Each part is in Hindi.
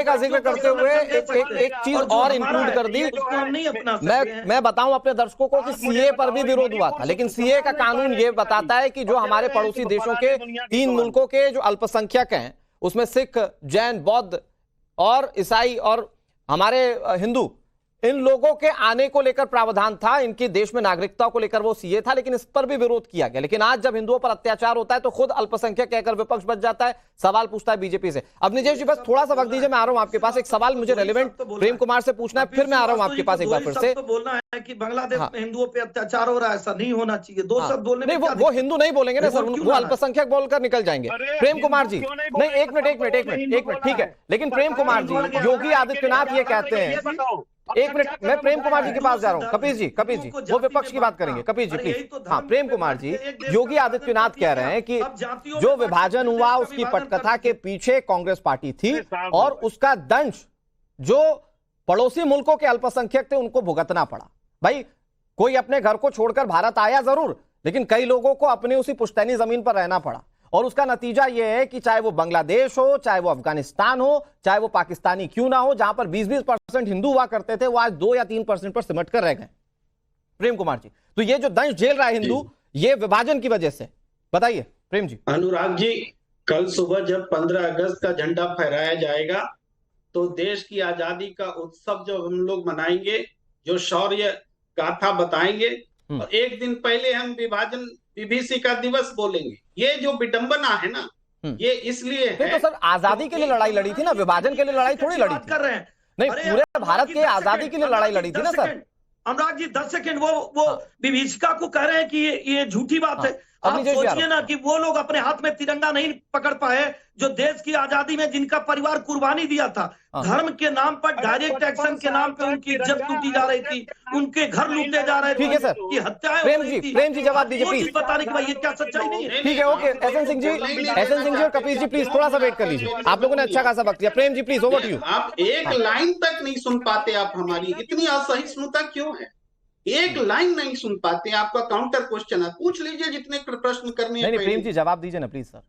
का जिक्र करते हुए एक चीज और इंक्लूड कर दी। मैं बताऊं अपने दर्शकों को कि सीए पर भी विरोध हुआ था, लेकिन सीए का कानून ये बताता है कि जो हमारे पड़ोसी देशों के 3 मुल्कों के जो अल्पसंख्यक हैं, उसमें सिख, जैन, बौद्ध और ईसाई और हमारे हिंदू, इन लोगों के आने को लेकर प्रावधान था, इनके देश में नागरिकता को लेकर वो सीए था, लेकिन इस पर भी विरोध किया गया। लेकिन आज जब हिंदुओं पर अत्याचार होता है तो खुद अल्पसंख्यक कहकर विपक्ष बच जाता है, सवाल पूछता है बीजेपी से। अब निजेश जी बस थोड़ा सा वक्त दीजिए, मैं आ रहा हूं आपके पास। एक सवाल मुझे रेलेवेंट प्रेम कुमार से पूछना है, फिर मैं आ रहा हूं आपके पास एक बार फिर से। बोलना है कि बांग्लादेश में हिंदुओं पे अत्याचार हो रहा है, ऐसा नहीं होना चाहिए। दो शब्द बोलने में वो हिंदू नहीं बोलेंगे ना सर, वो अल्पसंख्यक बोलकर निकल जाएंगे। प्रेम कुमार जी नहीं, एक मिनट ठीक है, लेकिन प्रेम कुमार जी, योगी आदित्यनाथ ये कहते हैं, एक मिनट, मैं प्रेम कुमार जी के पास जा रहा हूं। कपिल जी वो विपक्ष की बात करेंगे। कपिल जी प्लीज। हाँ, प्रेम कुमार जी, योगी आदित्यनाथ कह रहे हैं कि जो विभाजन हुआ उसकी पटकथा के पीछे कांग्रेस पार्टी थी और उसका दंश जो पड़ोसी मुल्कों के अल्पसंख्यक थे उनको भुगतना पड़ा। भाई, कोई अपने घर को छोड़कर भारत आया जरूर, लेकिन कई लोगों को अपने उसी पुश्तैनी जमीन पर रहना पड़ा, और उसका नतीजा यह है कि चाहे वो बांग्लादेश हो, चाहे वो अफगानिस्तान हो, चाहे वो पाकिस्तानी क्यों ना हो, जहां पर 20-20% हिंदू हुआ करते थे, वो आज 2 या 3% पर सिमट कर रह गए। प्रेम कुमार जी, तो ये जो दंश झेल रहा है हिंदू, ये विभाजन की वजह से, बताइए प्रेम जी। अनुराग जी, कल सुबह जब 15 अगस्त का झंडा फहराया जाएगा तो देश की आजादी का उत्सव जो हम लोग मनाएंगे, जो शौर्य गाथा बताएंगे, और एक दिन पहले हम विभीषिका दिवस बोलेंगे। ये जो विडंबना है ना, ये इसलिए है। तो सर, आजादी के लिए लड़ाई लड़ी थी ना, विभाजन के लिए लड़ाई थोड़ी लड़ी थी। कर रहे हैं नहीं, पूरे भारत के आजादी के लिए लड़ाई लड़ी थी ना सर। अनुराग जी 10 सेकंड, वो विभीषिका को कह रहे हैं कि ये झूठी बात है। आप सोचिए ना कि वो लोग अपने हाथ में तिरंगा नहीं पकड़ पाए जो देश की आजादी में जिनका परिवार कुर्बानी दिया था। धर्म के नाम पर, डायरेक्ट एक्शन के नाम पर उनकी इज्जत लूटी जा रही थी, उनके घर लूटे जा रहे थे, ठीक है सर, की हत्याएं प्रेम जी जवाब दीजिए प्लीज। बताने के बाद ये क्या सच्चाई नहीं है? ठीक है, ओके। एसएन सिंह जी और कपिल जी प्लीज थोड़ा सा वेट कर लीजिए, आप लोगों ने अच्छा खासा वक्त दिया। Prem ji please, over to you. आप एक लाइन तक नहीं सुन पाते, आप हमारी इतनी असहिष्णुता क्यों है? एक लाइन नहीं सुन पाते। आपका काउंटर क्वेश्चन है, पूछ लीजिए जितने प्रश्न करने हैं। नहीं, प्रेम जी जवाब दीजिए ना प्लीज सर।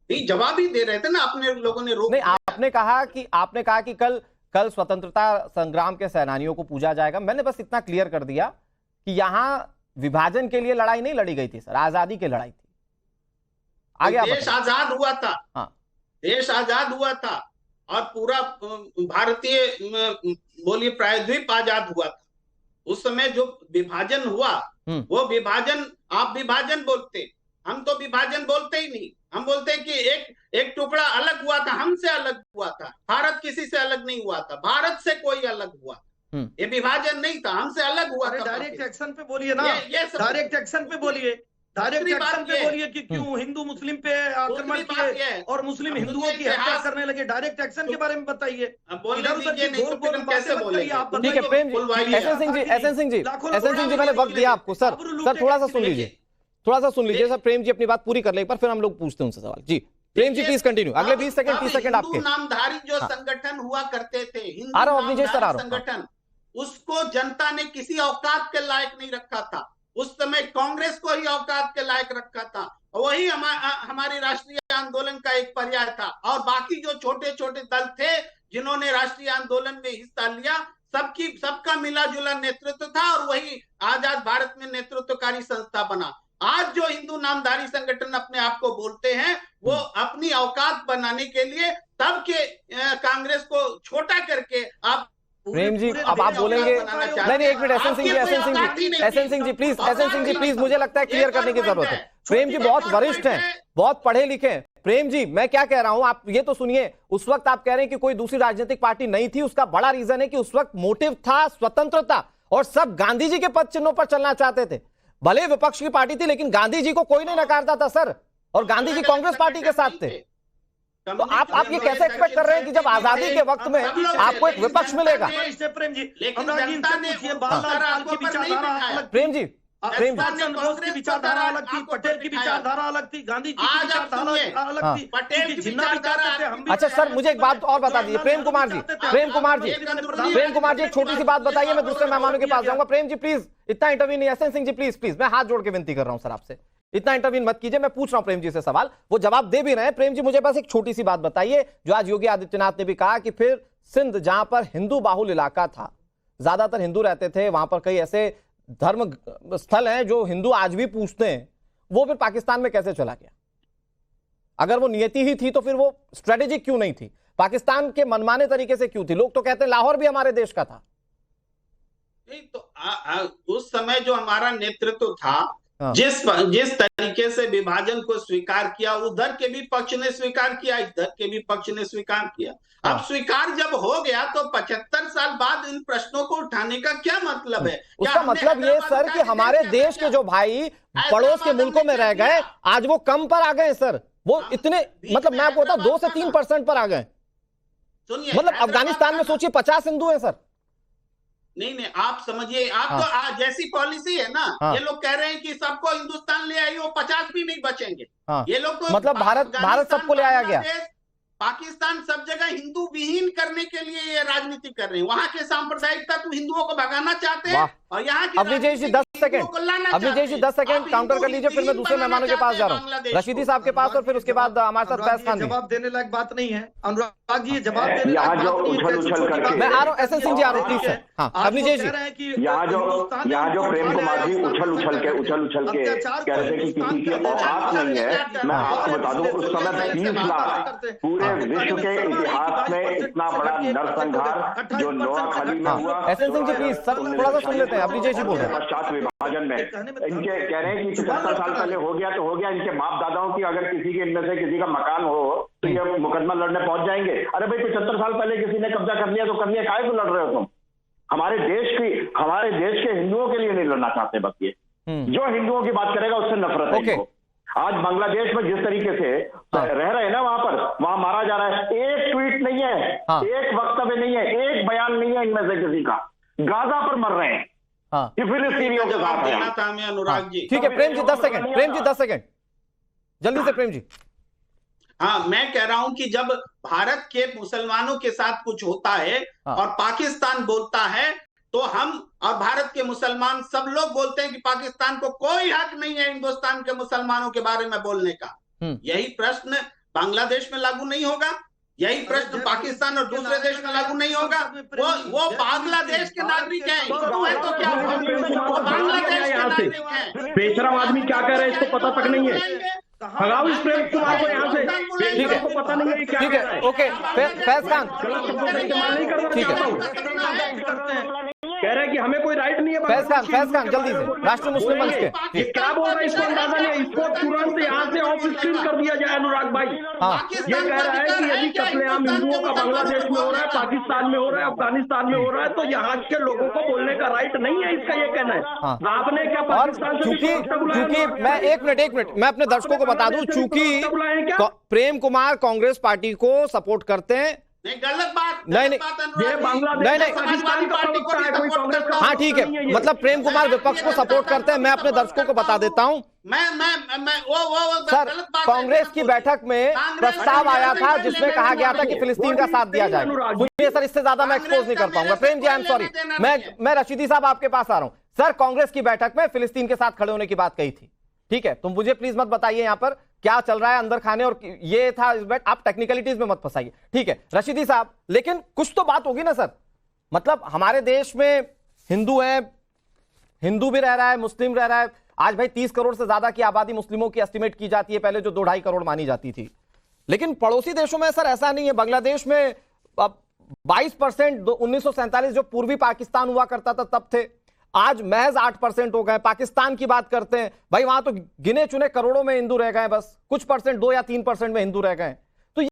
नहीं, जवाब ही दे रहे थे ना, अपने लोगों ने रोक। नहीं, आपने कहा कि कल स्वतंत्रता संग्राम के सेनानियों को पूजा जाएगा। मैंने बस इतना क्लियर कर दिया कि यहां विभाजन के लिए लड़ाई नहीं लड़ी गई थी सर, आजादी की लड़ाई थी। आगे देश आजाद हुआ था। हाँ, देश आजाद हुआ था और पूरा भारतीय बोलिए प्रायद्वीप आजाद हुआ था। उस समय जो विभाजन हुआ, वो विभाजन, आप विभाजन बोलते, हम तो विभाजन बोलते ही नहीं। हम बोलते हैं कि एक टुकड़ा अलग हुआ था, हमसे अलग हुआ था। भारत किसी से अलग नहीं हुआ था, भारत से कोई अलग हुआ। ये विभाजन नहीं था, हमसे अलग हुआ था। डायरेक्ट एक्शन पे बोलिए ना, डायरेक्ट एक्शन पे बोलिए, डायरेक्ट एक्शन पे बोलिए कि क्यों हिंदू मुस्लिम पे आक्रमण किए और मुस्लिम हिंदुओं की हत्या करने लगे। डायरेक्ट एक्शन के बारे में बताइए। ठीक है प्रेम जी। एसएन सिंह जी मैंने वक्त दिया आपको। सर थोड़ा सा सुन लीजिए सर, प्रेम जी अपनी बात पूरी कर ले एक बार, फिर हम लोग पूछते हैं उनसे सवाल। जी प्रेम जी प्लीज कंटिन्यू, अगले 20 सेकंड 30 सेकंड आपके। नामधारी जो संगठन हुआ करते थे, आ रहा हूं संगठन, उसको जनता ने किसी औकात के लायक नहीं रखा था। उस समय कांग्रेस को ही औकात के लायक रखा था। वही हमारी राष्ट्रीय आंदोलन का एक पर्याय था। और बाकी जो छोटे छोटे दल थे जिन्होंने राष्ट्रीय आंदोलन में हिस्सा लिया, सबका मिला जुला नेतृत्व था, और वही आजाद भारत में नेतृत्वकारी संस्था बना। आज जो हिंदू नामधारी संगठन अपने आप को बोलते हैं, वो अपनी औकात बनाने के लिए तब के कांग्रेस को छोटा करके आप प्रेम जी अब आप बोलेंगे। नहीं, एक minute, S N Singh ji please, मुझे लगता है क्लियर करने की जरूरत है। प्रेम जी बहुत वरिष्ठ हैं, बहुत पढ़े लिखे हैं। प्रेम जी मैं क्या कह रहा हूं, आप ये तो सुनिए। उस वक्त आप कह रहे हैं कि कोई दूसरी राजनीतिक पार्टी नहीं थी, उसका बड़ा रीजन है कि उस वक्त मोटिव था स्वतंत्रता, और सब गांधी जी के पद चिन्हों पर चलना चाहते थे। भले विपक्ष की पार्टी थी, लेकिन गांधी जी को कोई नहीं नकारता था सर, और गांधी जी कांग्रेस पार्टी के साथ थे। तो आप ये कैसे एक्सपेक्ट कर रहे हैं कि जब आजादी के वक्त में आपको एक विपक्ष मिलेगा? प्रेम जी, प्रेम की विचारधारा अलग थी, पटेल की विचारधारा अलग थी, गांधी जी की विचारधारा अलग थी, पटेल की जिन्ना विचारधारा। अच्छा सर, मुझे एक बात और बता दीजिए प्रेम कुमार जी, एक छोटी सी बात बताइए, मैं दूसरे मेहमानों के पास जाऊंगा। प्रेम जी प्लीज इतना इंटरव्यू नहीं। एसएन सिंह जी प्लीज, मैं हाथ जोड़ के विनती कर रहा हूं सर आपसे, इतना इंटरवीन मत कीजिए, मैं पूछ रहा हूं प्रेम जी से सवाल, वो जवाब दे भी रहे हैं। प्रेम जी मुझे बस एक छोटी सी बात बताइए, जो आज योगी आदित्यनाथ ने भी कहा कि फिर सिंध जहां पर हिंदू बाहुल इलाका था, ज्यादातर हिंदू रहते थे, वहां पर कई ऐसे धर्म स्थल हैं जो हिंदू आज भी पूछते हैं, वो फिर पाकिस्तान में कैसे चला गया? अगर वो नियति ही थी तो फिर वो स्ट्रेटेजिक क्यों नहीं थी? पाकिस्तान के मनमाने तरीके से क्यों थी? लोग तो कहते हैं लाहौर भी हमारे देश का था। नहीं तो उस समय जो हमारा नेतृत्व था, जिस तरीके से विभाजन को स्वीकार किया, उधर के भी पक्ष ने स्वीकार किया, इधर के भी पक्ष ने स्वीकार किया। अब स्वीकार जब हो गया तो 75 साल बाद इन प्रश्नों को उठाने का क्या मतलब है? उसका मतलब ये सर कि हमारे देश के जो भाई पड़ोस के मुल्कों में रह गए, आज वो कम पर आ गए सर। वो इतने, मतलब मैं आपको बताऊं, 2 से 3% पर आ गए। मतलब अफगानिस्तान में सोचिए 50 हिंदू हैं सर। नहीं, आप समझिए, आप तो जैसी पॉलिसी है ना, ये लोग कह रहे हैं कि सबको हिंदुस्तान ले आइए, वो 50 भी नहीं बचेंगे। ये लोग तो मतलब भारत सबको ले आया गया। पाकिस्तान सब जगह हिंदू विहीन करने के लिए ये राजनीति कर रहे हैं। वहां के सांप्रदायिकता तो हिंदुओं को भगाना चाहते हैं और यहाँ के अवनीश जी 10 सेकंड काउंटर कर लीजिए, फिर मैं दूसरे मेहमानों के पास जा रहा हूँ, रशीदी साहब के पास, और फिर उसके बाद हमारे साथ फैज खान। जवाब देने लायक बात नहीं है अनुराग जी, जवाब देने यहाँ जो उछल करके मैं आ रहा हूँ, एसएन सिंह जी आ रहा हूँ प्लीज। हाँ अवनीश जी, यहाँ जो प्रेम कुमार जी उछल के कह रहे थे कि किसी की औकात नहीं है, मैं आपको बता दूं उस समय 30 लाख पूरे विश्व के इतिहास में इतना बड़ा नरसंहार जो नोआखाली में हुआ। S N Singh ji please sir थोड़ा सा सुन लेते हैं। अवनीश जी बोल रहे हैं पश्चात विभाजन में इनके कह रहे हैं कि 75 साल पहले हो गया तो हो गया। इनके बाप दादाओं की अगर किसी के इनमें से किसी का मकान हो तो ये मुकदमा लड़ने पहुंच जाएंगे। अरे भाई 75 साल पहले किसी ने कब्जा कर लिया तो कर लिया, काहे को लड़ रहे हो तुम? हमारे देश के हिंदुओं के लिए नहीं लड़ना चाहते। बस ये जो हिंदुओं की बात करेगा उससे नफरत है इनको। आज बांग्लादेश में जिस तरीके से रह रहे हैं ना, वहां मारा जा रहा है। एक ट्वीट नहीं है, एक वक्तव्य नहीं है, एक बयान नहीं है इनमें से किसी का। गाजा पर मर रहे हैं, ये फिलिस्तीनियों के साथ है। अनुराग जी ठीक है, प्रेम जी 10 सेकंड, प्रेम जी 10 सेकंड जल्दी से प्रेम जी। हाँ, मैं कह रहा हूं कि जब भारत के मुसलमानों के साथ कुछ होता है और पाकिस्तान बोलता है तो हम और भारत के मुसलमान सब लोग बोलते हैं कि पाकिस्तान को कोई हक नहीं है हिंदुस्तान के मुसलमानों के बारे में बोलने का। यही प्रश्न बांग्लादेश में लागू नहीं होगा, यही प्रश्न पाकिस्तान और दूसरे देश में लागू नहीं होगा। वो बांग्लादेश के नागरिक हैं, तो क्या वो बांग्लादेश के नागरिक हैं। बेशरम आदमी क्या कह रहे हैं इसको पता तक नहीं है। भगाओ इस प्रेम कुमार को यहाँ से, ठीक है, पता नहीं है क्या। ठीक है, ओके फैज खान, नहीं करना चाहता हूँ। कह रहे हैं कि हमें कोई राइट नहीं है। फैज खान जल्दी से, राष्ट्रीय मुस्लिम मंच के क्या बोल रहा है इसको अंदाजा नहीं। इसको तुरंत यहाँ से ऑफ स्क्रीन कर दिया जाए अनुराग भाई। ये कह रहा है कि यदि कत्लेआम हिंदुओं का बांग्लादेश में हो रहा है, पाकिस्तान में हो रहा है, अफगानिस्तान में हो रहा है, तो यहाँ के लोगों को बोलने का राइट नहीं है, इसका ये कहना है। आपने क्या पाकिस्तान से चूंकि मैं एक मिनट मैं अपने दर्शकों को बता दूं, चूंकि प्रेम कुमार कांग्रेस पार्टी को सपोर्ट करते हैं। गलत बात नहीं, ये बांग्लादेश पाकिस्तान का प्रवक्ता है, कोई कांग्रेस का। हाँ ठीक है, मतलब प्रेम कुमार विपक्ष को सपोर्ट करते हैं। मैं अपने दर्शकों को बता देता हूं, सर कांग्रेस की बैठक में प्रस्ताव आया था जिसमें कहा गया था कि फिलिस्तीन का साथ दिया जाए। सुनिए सर, इससे ज्यादा मैं एक्सपोज नहीं कर पाऊंगा। Prem ji I am sorry, मैं रशीदी साहब आपके पास आ रहा हूं। सर कांग्रेस की बैठक में फिलिस्तीन के साथ खड़े होने की बात कही थी, ठीक है? तुम मुझे प्लीज मत बताइए यहाँ पर क्या चल रहा है अंदर खाने, और ये था इस बैठ, आप टेक्निकलिटीज में मत फंसाइए, ठीक है रशीदी साहब। लेकिन कुछ तो बात होगी ना सर, मतलब हमारे देश में हिंदू है, हिंदू भी रह रहा है, मुस्लिम रह रहा है। आज भाई 30 करोड़ से ज्यादा की आबादी मुस्लिमों की एस्टिमेट की जाती है, पहले जो 2-2.5 करोड़ मानी जाती थी। लेकिन पड़ोसी देशों में सर ऐसा नहीं है। बांग्लादेश में 22% 1947 जो पूर्वी पाकिस्तान हुआ करता था तब थे, आज महज 8% हो गए। पाकिस्तान की बात करते हैं भाई, वहां तो गिने चुने करोड़ों में हिंदू रह गए, बस कुछ परसेंट 2 या 3% में हिंदू रह गए।